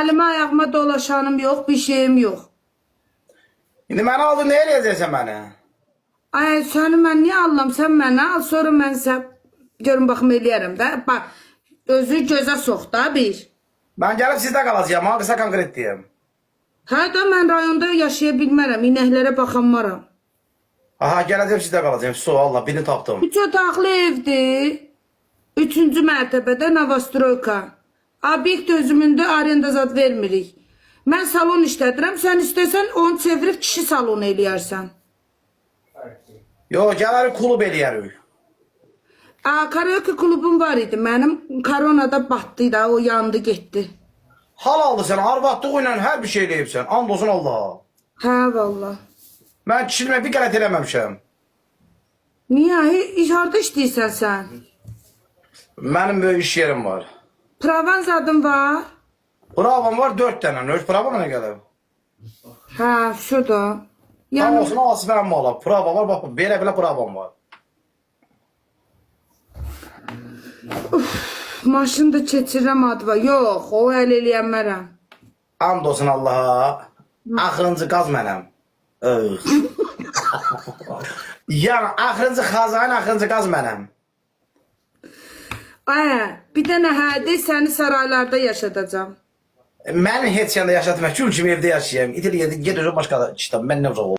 Əlimə ayağıma dolaşanım yox, bir şeyim yox. İndi məni aldın, nə eləyəcəksən məni? Ay, səni mən niyə allam? Sən mənə al, sonra mən sən görün baxım eləyərəm də. Bax, özü gözə sox da bir. Mən gəlib sizdə qalacağım, ha, qısa konkret deyəm. Hə də mən rayonda yaşaya bilmərəm, inəklərə baxanmaram. Aha, gələcəm sizdə qalacağım. Su, Allah, birini tapdım. 3 otaqlı evdir. 3-cü mərtəbədə Novostroyka. Obyekt özümündə arenda zad vermirik. Mən salon işlədirəm, sən istəsən onu çevirib kişi salonu eləyərsən. Yox, gələri klub eləyərik. Karaoke klubum var idi mənim. Koronada batdı da, o yandı getdi. Hal aldı sən, arvadlığı ilə hər bir şey eləyibsən. And olsun Allaha. Hə, valla. Mən kişilmə bir qələt eləməmişəm. Niyə? Harada işləyirsən sən? Mənim böyük iş yerim var. Pravan zadın var? Pravam var 4 dənə. Öz pravam nə gəlib? Hə, şurada. Tam olsun, alsın mənim mala. Prava var, bax, belə pravam var. Maşını da keçirəm adva. Yox, o əl eləyənmərəm. And olsun Allaha. Axırıncı qaz mənəm. Yəni, axırıncı xazayın, axırıncı qaz mənəm. Bir dənə hədi səni saraylarda yaşadacam. Məni heç yanda yaşatmaq, gül kimi evdə yaşayayım. İtil ged özü başqa kitab, mən nə uzaq olum.